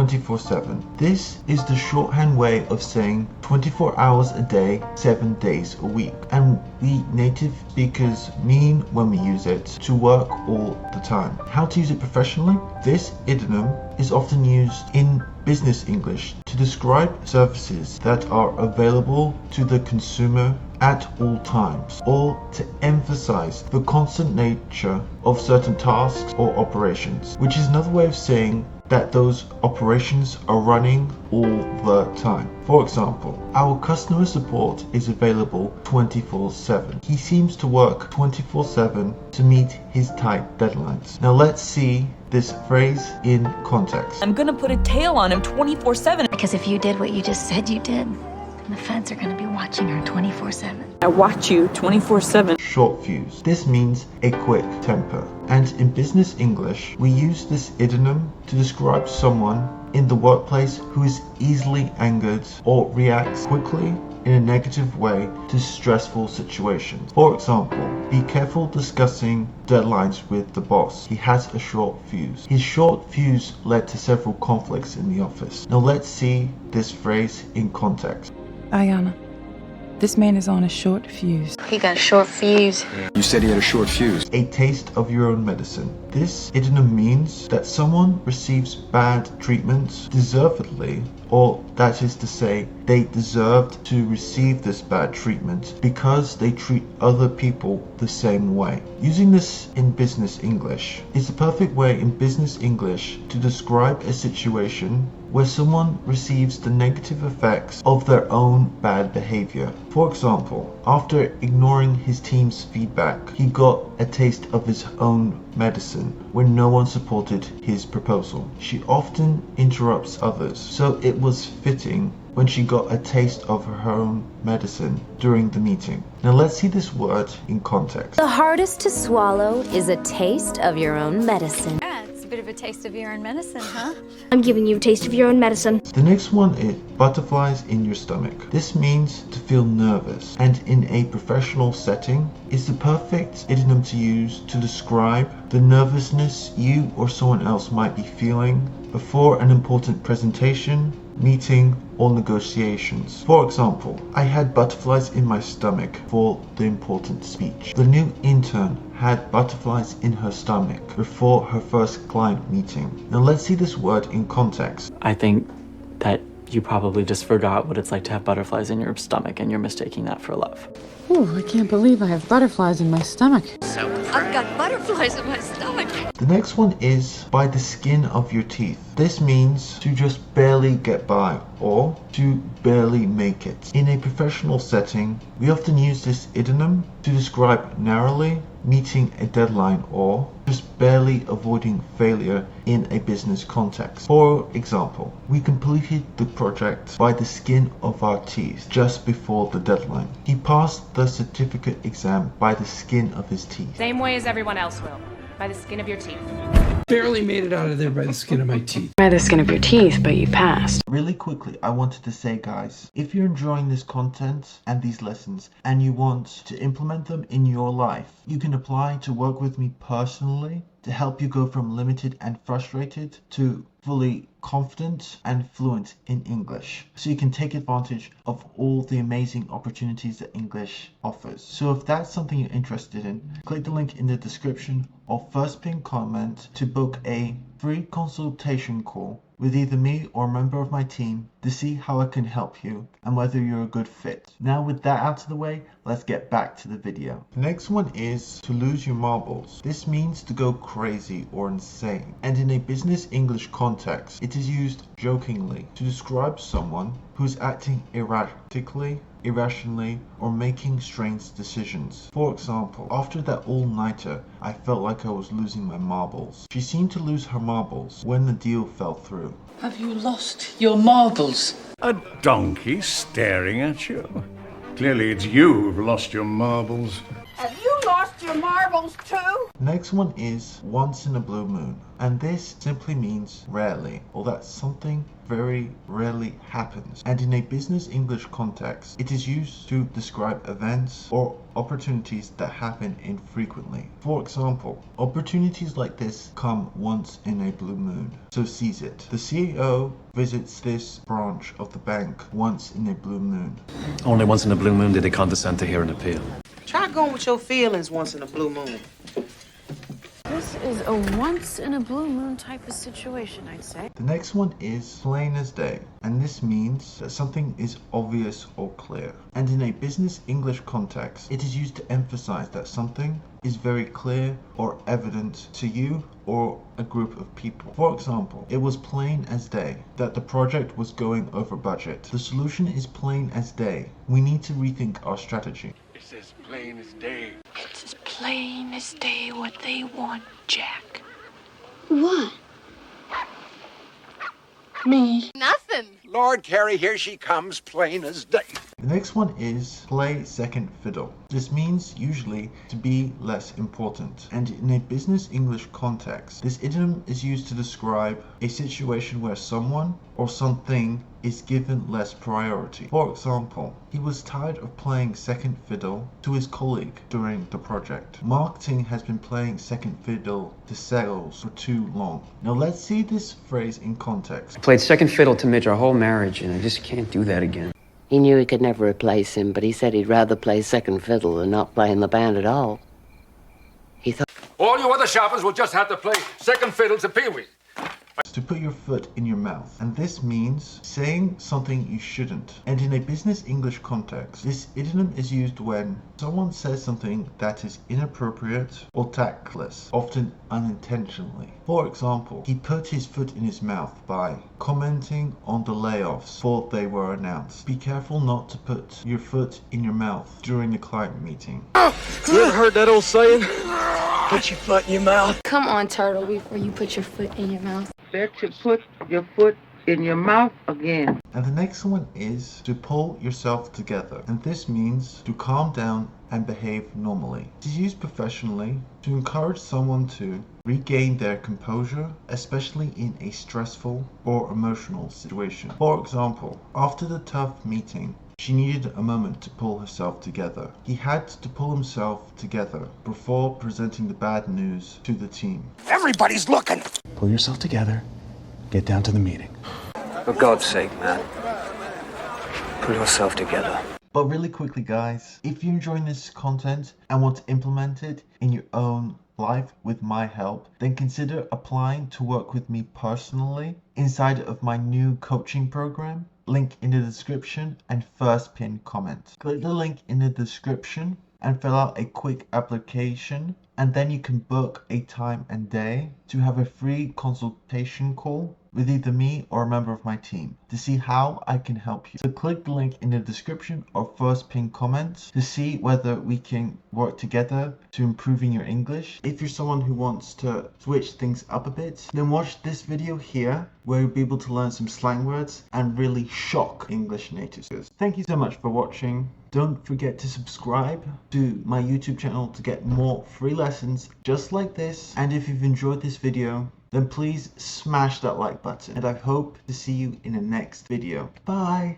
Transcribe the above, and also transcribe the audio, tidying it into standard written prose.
24/7. This is the shorthand way of saying 24 hours a day, 7 days a week. And we native speakers mean when we use it to work all the time. How to use it professionally? This idiom is often used in business English to describe services that are available to the consumer at all times, or to emphasize the constant nature of certain tasks or operations, which is another way of saying that those operations are running all the time. For example, our customer support is available 24/7. He seems to work 24/7 to meet his tight deadlines. Now let's see this phrase in context. I'm gonna put a tail on him 24/7. Because if you did what you just said you did, the feds are gonna be watching her 24/7. I watch you 24/7. Short fuse. This means a quick temper. And in business English, we use this idiom to describe someone in the workplace who is easily angered or reacts quickly in a negative way to stressful situations. For example, be careful discussing deadlines with the boss. He has a short fuse. His short fuse led to several conflicts in the office. Now let's see this phrase in context. Ayana, this man is on a short fuse. He got a short fuse. You said he had a short fuse. A taste of your own medicine. This idiom means that someone receives bad treatment deservedly, or that is to say, they deserved to receive this bad treatment because they treat other people the same way. Using this in business English is the perfect way in business English to describe a situation where someone receives the negative effects of their own bad behavior. For example, after ignoring his team's feedback, he got a taste of his own medicine when no one supported his proposal. She often interrupts others, so it was fitting when she got a taste of her own medicine during the meeting. Now let's see this word in context. The hardest to swallow is a taste of your own medicine. It's a bit of a taste of your own medicine, huh? I'm giving you a taste of your own medicine. The next one is butterflies in your stomach. This means to feel nervous, and in a professional setting is the perfect idiom to use to describe the nervousness you or someone else might be feeling before an important presentation, meeting, or negotiations. For example, I had butterflies in my stomach for the important speech. The new intern had butterflies in her stomach before her first client meeting. Now let's see this word in context. I think that you probably just forgot what it's like to have butterflies in your stomach and you're mistaking that for love. Ooh, I can't believe I have butterflies in my stomach. I've got butterflies in my stomach. The next one is by the skin of your teeth. This means to just barely get by or to barely make it. In a professional setting, we often use this idiom to describe narrowly meeting a deadline or just barely avoiding failure in a business context. For example, we completed the project by the skin of our teeth just before the deadline. He passed the certificate exam by the skin of his teeth. Same way as everyone else will, by the skin of your teeth. Barely made it out of there by the skin of my teeth. By the skin of your teeth, but you passed. Really quickly, I wanted to say, guys, if you're enjoying this content and these lessons and you want to implement them in your life, you can apply to work with me personally to help you go from limited and frustrated to fully confident and fluent in English, so you can take advantage of all the amazing opportunities that English offers. So if that's something you're interested in, click the link in the description or first pinned comment to book a free consultation call with either me or a member of my team to see how I can help you and whether you're a good fit. Now with that out of the way, let's get back to the video. The next one is to lose your marbles. This means to go crazy or insane, and in a business English context, it is used jokingly to describe someone who's acting erratically, irrationally, or making strange decisions. For example, after that all-nighter, I felt like I was losing my marbles. She seemed to lose her marbles when the deal fell through. Have you lost your marbles? A donkey staring at you. Clearly it's you who've lost your marbles. Have you lost your marbles too? Next one is once in a blue moon, and this simply means rarely, or that something very rarely happens. And in a business English context, it is used to describe events or opportunities that happen infrequently. For example, opportunities like this come once in a blue moon, so seize it. The CEO visits this branch of the bank once in a blue moon. Only once in a blue moon did they condescend to hear an appeal. Try going with your feelings once in a blue moon. This is a once in a blue moon type of situation, I'd say. The next one is plain as day, and this means that something is obvious or clear. And in a business English context, it is used to emphasize that something is very clear or evident to you or a group of people. For example, it was plain as day that the project was going over budget. The solution is plain as day. We need to rethink our strategy. It's as plain as day. It's as plain as day what they want, Jack. What? Me. Nothing. Lord Carey, here she comes, plain as day. The next one is play second fiddle. This means usually to be less important. And in a business English context, this idiom is used to describe a situation where someone or something is given less priority. For example, he was tired of playing second fiddle to his colleague during the project. Marketing has been playing second fiddle to sales for too long. Now let's see this phrase in context. I played second fiddle to Midge our whole marriage, and I just can't do that again. He knew he could never replace him, but he said he'd rather play second fiddle than not play in the band at all. He thought, all you other shoppers will just have to play second fiddle to Pee-wee. To put your foot in your mouth, and this means saying something you shouldn't. And in a business English context, this idiom is used when someone says something that is inappropriate or tactless, often unintentionally. For example, he put his foot in his mouth by commenting on the layoffs before they were announced. Be careful not to put your foot in your mouth during the client meeting. You ever heard that old saying? Put your foot in your mouth. Come on, Turtle, before you put your foot in your mouth. Bet you put your foot in your mouth again. And the next one is to pull yourself together. And this means to calm down and behave normally. It is used professionally to encourage someone to regain their composure, especially in a stressful or emotional situation. For example, after the tough meeting, she needed a moment to pull herself together. He had to pull himself together before presenting the bad news to the team. Everybody's looking. Pull yourself together. Get down to the meeting. For God's sake, man. Pull yourself together. But really quickly, guys, if you're enjoying this content and want to implement it in your own life with my help, then consider applying to work with me personally inside of my new coaching program. Link in the description and first pinned comment. Click the link in the description and fill out a quick application, and then you can book a time and day to have a free consultation call with either me or a member of my team to see how I can help you. So click the link in the description or first pinned comment to see whether we can work together to improving your English. If you're someone who wants to switch things up a bit, then watch this video here where you'll be able to learn some slang words and really shock English natives. Thank you so much for watching. Don't forget to subscribe to my YouTube channel to get more free lessons just like this. And if you've enjoyed this video, then please smash that like button. And I hope to see you in the next video. Bye!